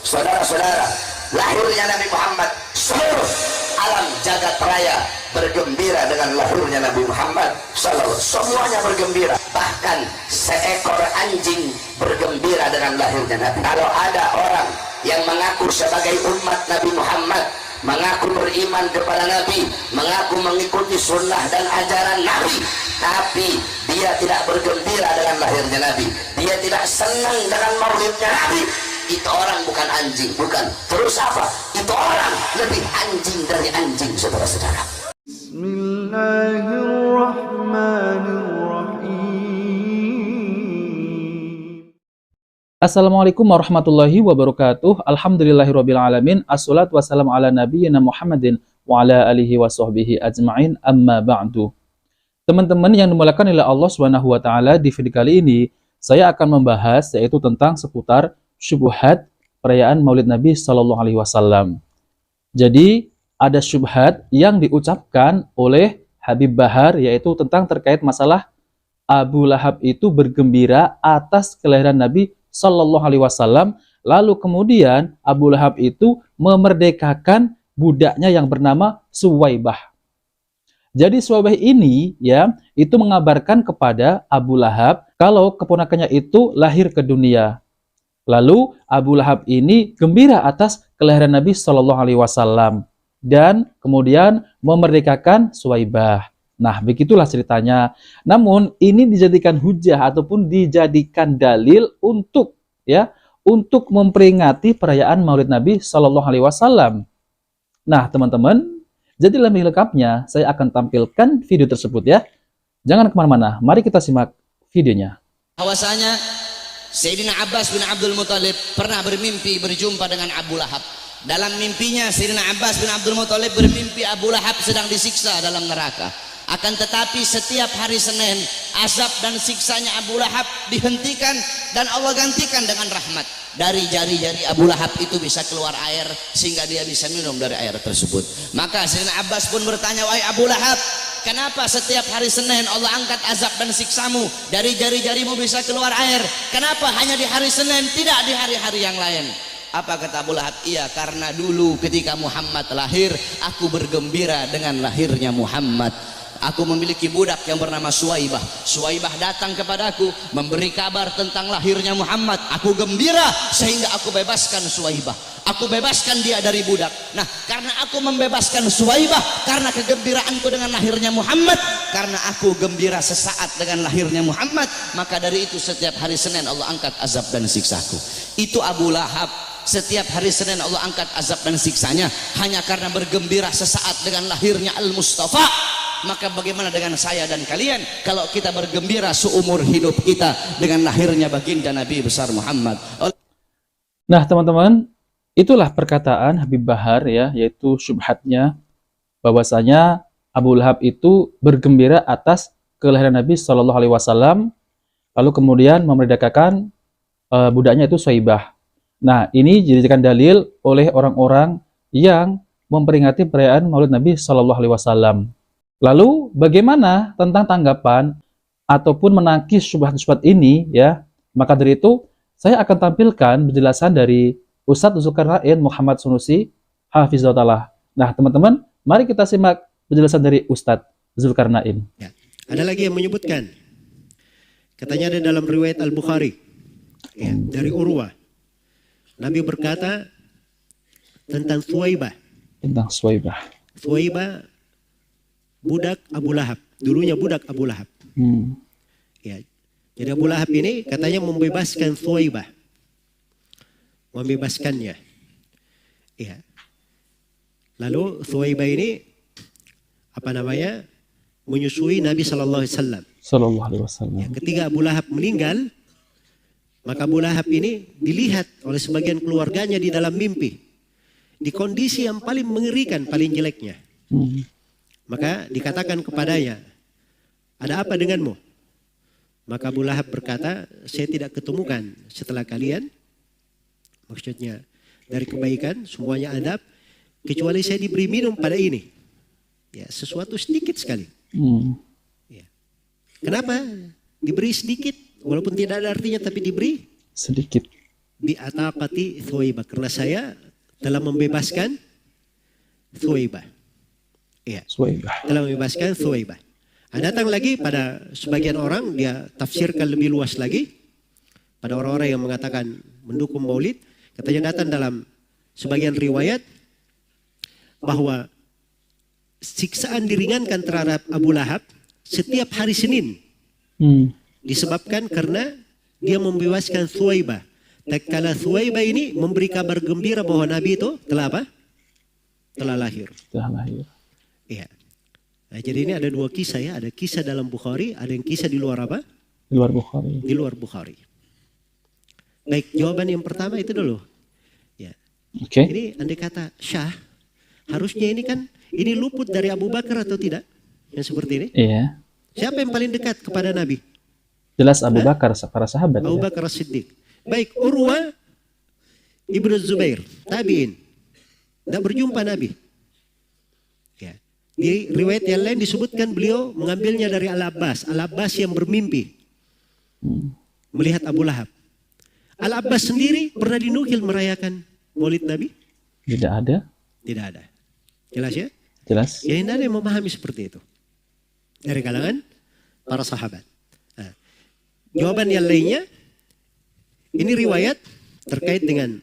Saudara-saudara, lahirnya Nabi Muhammad, seluruh alam jagat raya bergembira dengan lahirnya Nabi Muhammad sallallahu. Semuanya bergembira, bahkan seekor anjing bergembira dengan lahirnya Nabi. Kalau ada orang yang mengaku sebagai umat Nabi Muhammad, mengaku beriman kepada Nabi, mengaku mengikuti sunnah dan ajaran Nabi, tapi dia tidak bergembira dengan lahirnya Nabi, dia tidak senang dengan maulidnya Nabi, itu orang bukan anjing, bukan. Terus apa? Itu orang lebih anjing dari anjing, saudara-saudara. Assalamualaikum warahmatullahi wabarakatuh. Alhamdulillahirabbil alamin. Assalatu wassalamu ala nabiyyina Muhammadin wa ala alihi wa sahbihi ajma'in. Amma ba'du. Teman-teman yang dimuliakan oleh Allah Subhanahu wa taala, di video kali ini saya akan membahas yaitu tentang seputar syubhat perayaan Maulid Nabi sallallahu alaihi wasallam. Jadi, ada syubhat yang diucapkan oleh Habib Bahar yaitu tentang terkait masalah Abu Lahab itu bergembira atas kelahiran Nabi Sallallahu Alaihi Wasallam, lalu kemudian Abu Lahab itu memerdekakan budaknya yang bernama Suwaibah. Jadi Suwaibah ini ya itu mengabarkan kepada Abu Lahab kalau keponakannya itu lahir ke dunia. Lalu Abu Lahab ini gembira atas kelahiran Nabi Sallallahu Alaihi Wasallam dan kemudian memerdekakan Suwaibah. Nah, begitulah ceritanya. Namun ini dijadikan hujah ataupun dijadikan dalil untuk untuk memperingati perayaan Maulid Nabi Shallallahu Alaihi Wasallam. Nah, teman-teman, jadi lebih lengkapnya saya akan tampilkan video tersebut ya. Jangan kemana-mana. Mari kita simak videonya. Bahwasanya Sayyidina Abbas bin Abdul Muthalib pernah bermimpi berjumpa dengan Abu Lahab. Dalam mimpinya Sayyidina Abbas bin Abdul Muthalib bermimpi Abu Lahab sedang disiksa dalam neraka. Akan tetapi setiap hari Senin azab dan siksanya Abu Lahab dihentikan dan Allah gantikan dengan rahmat. Dari jari-jari Abu Lahab itu bisa keluar air sehingga dia bisa minum dari air tersebut. Maka Sayyidina Abbas pun bertanya, wahai Abu Lahab, kenapa setiap hari Senin Allah angkat azab dan siksamu? Dari jari-jarimu bisa keluar air, kenapa hanya di hari Senin, tidak di hari-hari yang lain? Apa kata Abu Lahab? Iya, karena dulu ketika Muhammad lahir, aku bergembira dengan lahirnya Muhammad. Aku memiliki budak yang bernama Suwaibah. Suwaibah datang kepadaku memberi kabar tentang lahirnya Muhammad. Aku gembira sehingga aku bebaskan Suwaibah. Aku bebaskan dia dari budak. Nah, karena aku membebaskan Suwaibah, karena kegembiraanku dengan lahirnya Muhammad, karena aku gembira sesaat dengan lahirnya Muhammad, maka dari itu setiap hari Senin Allah angkat azab dan siksaku. Itu Abu Lahab. Setiap hari Senin Allah angkat azab dan siksanya hanya karena bergembira sesaat dengan lahirnya Al-Mustafa. Maka bagaimana dengan saya dan kalian kalau kita bergembira seumur hidup kita dengan lahirnya baginda Nabi besar Muhammad. Nah, teman-teman, itulah perkataan Habib Bahar ya, yaitu syubhatnya bahwasanya Abu Lahab itu bergembira atas kelahiran Nabi Shallallahu Alaihi Wasallam, lalu kemudian memerdekakan budaknya itu Suwaibah. Nah, ini dijadikan dalil oleh orang-orang yang memperingati perayaan Maulid Nabi Shallallahu Alaihi Wasallam. Lalu bagaimana tentang tanggapan ataupun menangkis syubhat-syubhat ini ya? Maka dari itu saya akan tampilkan penjelasan dari Ustadz Zulkarnain Muhammad Sunusi Hafizahullah. Nah, teman-teman, mari kita simak penjelasan dari Ustadz Zulkarnain. Ya. Ada lagi yang menyebutkan, katanya ada dalam riwayat Al-Bukhari ya, dari Urwah, Nabi berkata tentang Suwaibah. Tentang Suwaibah. Suwaibah budak Abu Lahab, dulunya budak Abu Lahab. Ya, jadi Abu Lahab ini katanya membebaskan Suwaibah, membebaskannya. Ya. Lalu Suwaibah ini menyusui Nabi Sallallahu Alaihi Wasallam. Ya, ketika Abu Lahab meninggal, maka Abu Lahab ini dilihat oleh sebagian keluarganya di dalam mimpi di kondisi yang paling mengerikan, paling jeleknya. Maka dikatakan kepadanya, ada apa denganmu? Maka Abu Lahab berkata, saya tidak ketemukan setelah kalian, maksudnya dari kebaikan semuanya adab, kecuali saya diberi minum pada ini. Ya, sesuatu sedikit sekali. Ya. Kenapa? Diberi sedikit, walaupun tidak ada artinya tapi diberi sedikit. bi'ataqati Thuwaibah, karena saya telah membebaskan Thuwaibah. Iya. Telah membebaskan Thuwaibah. Datang lagi pada sebagian orang, dia tafsirkan lebih luas lagi pada orang-orang yang mengatakan mendukung Maulid. Katanya datang dalam sebagian riwayat bahwa siksaan diringankan terhadap Abu Lahab setiap hari Senin. Disebabkan karena dia membebaskan Thuwaibah. Tatkala Thuwaibah ini memberi kabar gembira bahwa Nabi itu telah apa? Telah lahir. Iya. Nah, jadi ini ada dua kisah ya, ada kisah dalam Bukhari, ada yang kisah di luar apa? Di luar Bukhari. Di luar Bukhari. Baik, jawaban yang pertama itu dulu. Ya. Oke. Ini andai kata Syah, harusnya ini kan ini luput dari Abu Bakar atau tidak? Yang seperti ini? Iya. Siapa yang paling dekat kepada Nabi? Jelas Abu Bakar, para sahabat. Abu Bakar As-Siddiq. Baik, Urwa Ibnu Zubair, tabi'in. Tidak berjumpa Nabi. Ya. Di riwayat yang lain disebutkan beliau mengambilnya dari Al-Abbas. Al-Abbas yang bermimpi melihat Abu Lahab. Al-Abbas sendiri pernah dinukil merayakan Maulid Nabi? Tidak ada. Tidak ada. Jelas ya? Jelas. Ya, tidak ada yang memahami seperti itu dari kalangan para sahabat. Nah, jawaban yang lainnya, ini riwayat terkait dengan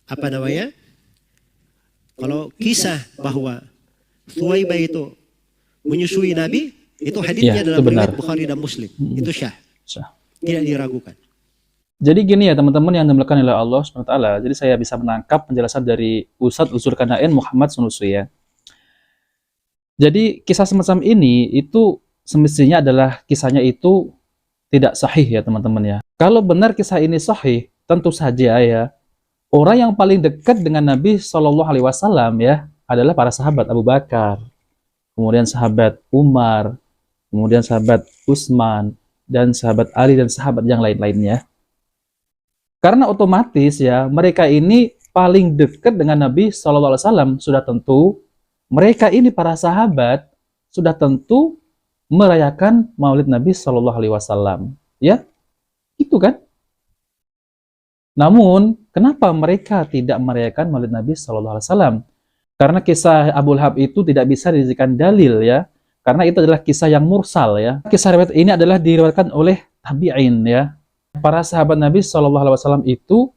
apa namanya? Kalau kisah bahwa Thuwaibah itu menyusui Nabi, itu hadisnya dalam riwayat Bukhari dan Muslim. Itu syah. Tidak diragukan. Jadi gini ya teman-teman yang dimulakan oleh Allah SWT. Jadi saya bisa menangkap penjelasan dari Ustadz Zulkarnain Muhammad Sunusi ya. Jadi kisah semacam ini itu semestinya adalah kisahnya itu tidak sahih ya teman-teman ya. Kalau benar kisah ini sahih, tentu saja ya orang yang paling dekat dengan Nabi SAW ya adalah para sahabat Abu Bakar, kemudian sahabat Umar, kemudian sahabat Utsman, dan sahabat Ali dan sahabat yang lain-lainnya. Karena otomatis ya mereka ini paling dekat dengan Nabi SAW, sudah tentu mereka ini para sahabat sudah tentu merayakan Maulid Nabi SAW, ya, itu kan? Namun kenapa mereka tidak merayakan Maulid Nabi SAW? Karena kisah Abu Lahab itu tidak bisa dijadikan dalil ya, karena itu adalah kisah yang mursal ya. Kisah riwayat ini adalah diriwayatkan oleh tabi'in ya. Para sahabat Nabi SAW itu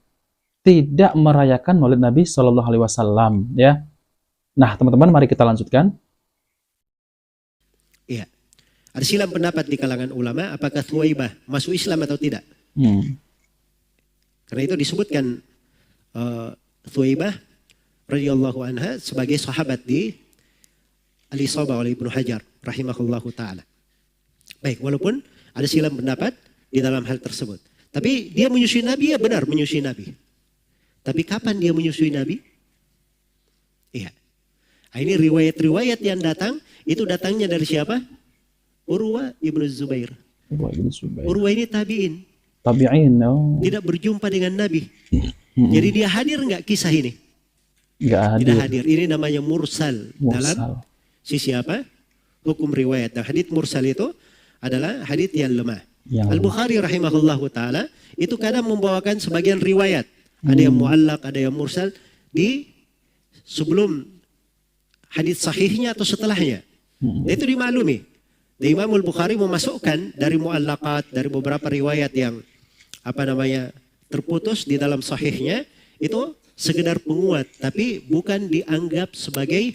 tidak merayakan Maulid Nabi SAW ya. Nah teman-teman mari kita lanjutkan. Iya. Ada silang pendapat di kalangan ulama apakah Thuwaibah masuk Islam atau tidak. Karena itu disebutkan Thuwaibah radhiyallahu anha sebagai sahabat di Al-Isabah oleh Ibnu Hajar rahimahullahu taala. Baik, walaupun ada silang pendapat di dalam hal tersebut. Tapi dia menyusui Nabi, ya benar menyusui Nabi. Tapi kapan dia menyusui Nabi? Iya. Nah, ini riwayat-riwayat yang datang, itu datangnya dari siapa? Urwa Ibnu Zubair. Urwa ini tabi'in. Tabi'in, no. Tidak berjumpa dengan Nabi. Jadi dia hadir nggak kisah ini? Nggak hadir. Tidak hadir. Ini namanya mursal. Dalam sisi apa? Hukum riwayat. Dan hadits mursal itu adalah hadits yang lemah. Al-Bukhari rahimahullahu ta'ala itu kadang membawakan sebagian riwayat. Ada yang mu'allaq, ada yang mursal di sebelum hadits sahihnya atau setelahnya. Itu dimaklumi. Dan Imam Al-Bukhari memasukkan dari mu'allaqat, dari beberapa riwayat yang apa namanya terputus di dalam sahihnya, itu sekedar penguat, tapi bukan dianggap sebagai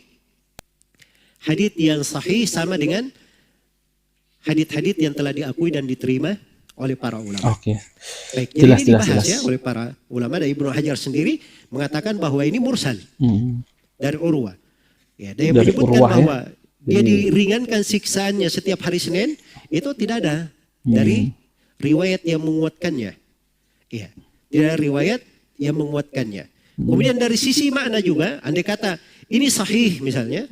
hadits yang sahih sama dengan hadits-hadits yang telah diakui dan diterima oleh para ulama. Oke. Baik, jadi ini dibahas ya oleh para ulama, dan Ibnu Hajar sendiri mengatakan bahwa ini mursal dari Urwa. Ya, dia menyebutkan bahwa dia diringankan siksaannya setiap hari Senin, itu tidak ada dari riwayat yang menguatkannya. Iya, tidak ada riwayat yang menguatkannya. Kemudian dari sisi makna juga, andai kata ini sahih misalnya,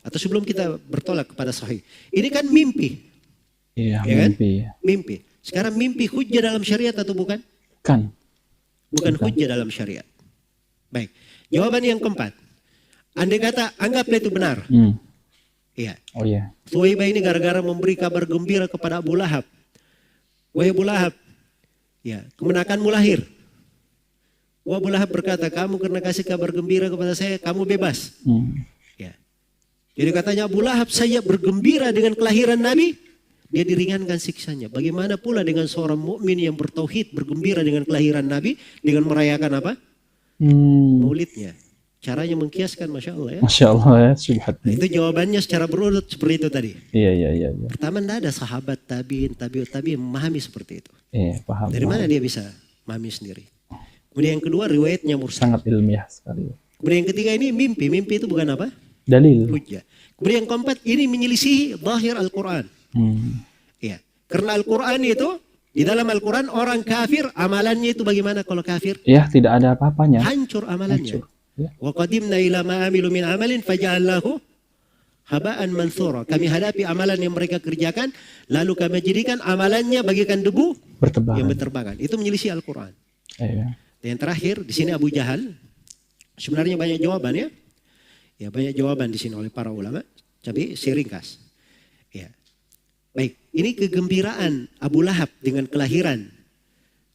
atau sebelum kita bertolak kepada sahih, ini kan mimpi. Iya, ya mimpi. Kan? Mimpi. Sekarang mimpi hujjah dalam syariat atau bukan? Kan. Bukan hujjah dalam syariat. Baik. Jawaban yang keempat. Andai kata anggaplah itu benar. Iya. Oh iya. Thuwaibah ini gara-gara memberi kabar gembira kepada Abu Lahab. Wahai Abu Lahab, ya, kemenakanmu lahir. Abu Lahab berkata, kamu karena kasih kabar gembira kepada saya, kamu bebas. Ya. Jadi katanya Abu Lahab, saya bergembira dengan kelahiran Nabi, dia diringankan siksanya. Bagaimana pula dengan seorang mukmin yang bertauhid bergembira dengan kelahiran Nabi dengan merayakan apa? Maulidnya. Caranya mengkiaskan, Masya Allah ya. Masya Allah ya, subhanallah. Nah, itu jawabannya secara berurut seperti itu tadi. Iya. Pertama, tidak ada sahabat tabiin yang memahami seperti itu. Iya, paham. Dari mana dia bisa memahami sendiri? Kemudian yang kedua, riwayatnya mursal. Sangat ilmiah sekali. Kemudian yang ketiga ini mimpi. Mimpi itu bukan apa? Dalil. Hujjah. Kemudian yang keempat, ini menyelisihi zahir Al-Quran. Ya. Karena Al-Quran itu, di dalam Al-Quran orang kafir, amalannya itu bagaimana kalau kafir? Ya, tidak ada apa-apanya. Hancur amalannya. Hancur. Ya. Wa qadimna ila ma amilu min amalin faja'allahu haba'an mansura. Kami hadapi amalan yang mereka kerjakan, lalu kami jadikan amalannya bagikan debu yang berterbangan. Itu menyelisih Al-Quran. Iya. Dan yang terakhir di sini Abu Jahal, sebenarnya banyak jawaban ya. Ya, banyak jawaban di sini oleh para ulama. Tapi saya ringkas. Ya. Baik, ini kegembiraan Abu Lahab dengan kelahiran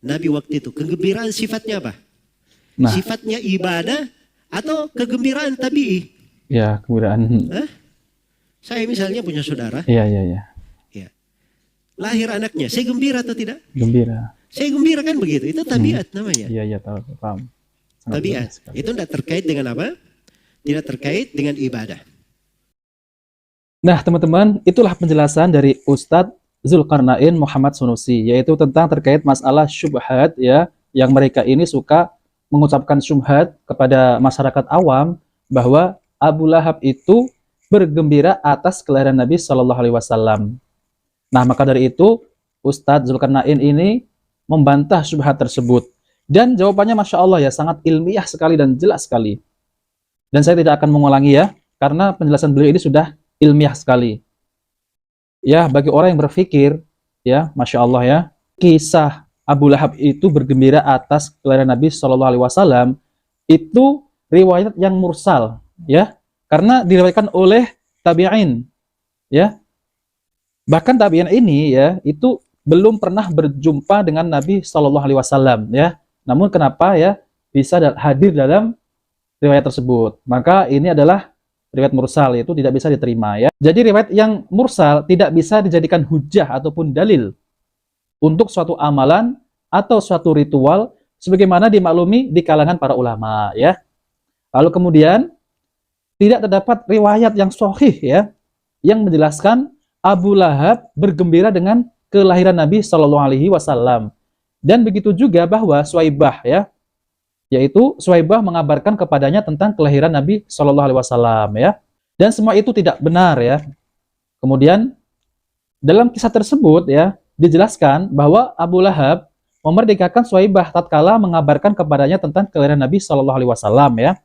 Nabi waktu itu. Kegembiraan sifatnya apa? Nah. Sifatnya ibadah atau kegembiraan tabi'i? Ya, kegembiraan. Saya misalnya punya saudara. Iya. Ya. Lahir anaknya, saya gembira atau tidak? Gembira. Saya gembira kan begitu. Itu tabiat namanya. Iya, tahu, paham. Tabiat. Itu tidak terkait dengan apa? Tidak terkait dengan ibadah. Nah, teman-teman, itulah penjelasan dari Ustadz Zulkarnain Muhammad Sunusi, yaitu tentang terkait masalah syubhat ya, yang mereka ini suka mengucapkan syubhat kepada masyarakat awam bahwa Abu Lahab itu bergembira atas kelahiran Nabi Shallallahu Alaihi Wasallam. Nah, maka dari itu Ustadz Zulkarnain ini membantah syubhat tersebut, dan jawabannya Masya Allah ya, sangat ilmiah sekali dan jelas sekali. Dan saya tidak akan mengulangi ya, karena penjelasan beliau ini sudah ilmiah sekali. Ya, bagi orang yang berpikir, ya, Masya Allah ya, kisah Abu Lahab itu bergembira atas kelahiran Nabi Shallallahu Alaihi Wasallam itu riwayat yang mursal, ya, karena diriwayatkan oleh tabi'in, ya. Bahkan tabi'in ini ya, itu belum pernah berjumpa dengan Nabi Shallallahu Alaihi Wasallam, ya. Namun kenapa ya bisa hadir dalam riwayat tersebut? Maka ini adalah riwayat mursal, itu tidak bisa diterima ya. Jadi riwayat yang mursal tidak bisa dijadikan hujah ataupun dalil untuk suatu amalan atau suatu ritual sebagaimana dimaklumi di kalangan para ulama ya. Lalu kemudian tidak terdapat riwayat yang sahih ya yang menjelaskan Abu Lahab bergembira dengan kelahiran Nabi Shallallahu Alaihi Wasallam. Dan begitu juga bahwa Suwaibah ya, yaitu Suwaibah mengabarkan kepadanya tentang kelahiran Nabi Shallallahu Alaihi Wasallam ya. Dan semua itu tidak benar ya. Kemudian dalam kisah tersebut ya dijelaskan bahwa Abu Lahab memerdekakan Suwaibah tatkala mengabarkan kepadanya tentang kelahiran Nabi Shallallahu Alaihi Wasallam ya.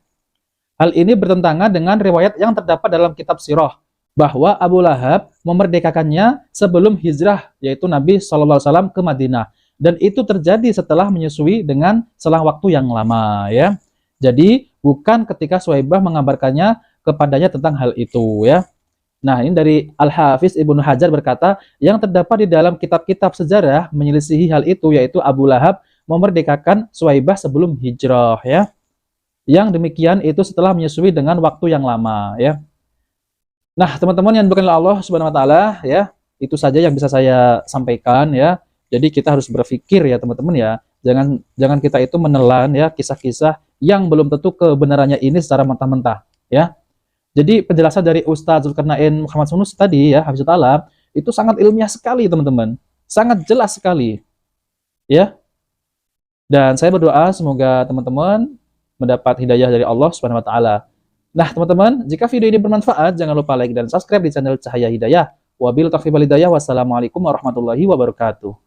Hal ini bertentangan dengan riwayat yang terdapat dalam kitab Sirah bahwa Abu Lahab memerdekakannya sebelum hijrah, yaitu Nabi Shallallahu Alaihi Wasallam ke Madinah. Dan itu terjadi setelah menyusui dengan selang waktu yang lama ya. Jadi bukan ketika Suwaibah mengabarkannya kepadanya tentang hal itu ya. Nah, ini dari Al-Hafiz Ibnu Hajar berkata, yang terdapat di dalam kitab-kitab sejarah menyelisihi hal itu, yaitu Abu Lahab memerdekakan Suwaibah sebelum hijrah ya. Yang demikian itu setelah menyusui dengan waktu yang lama ya. Nah, teman-teman yang diberkahi Allah Subhanahu wa taala ya, itu saja yang bisa saya sampaikan ya. Jadi kita harus berpikir ya teman-teman ya. Jangan kita itu menelan ya kisah-kisah yang belum tentu kebenarannya ini secara mentah-mentah ya. Jadi penjelasan dari Ustadz Zulkarnain Muhammad Sunusi tadi ya, Hafizahullah, itu sangat ilmiah sekali teman-teman. Sangat jelas sekali. Ya. Dan saya berdoa semoga teman-teman mendapat hidayah dari Allah Subhanahu wa taala. Nah, teman-teman, jika video ini bermanfaat, jangan lupa like dan subscribe di channel Cahaya Hidayah. Wabil taufiq wal hidayah. Wassalamualaikum warahmatullahi wabarakatuh.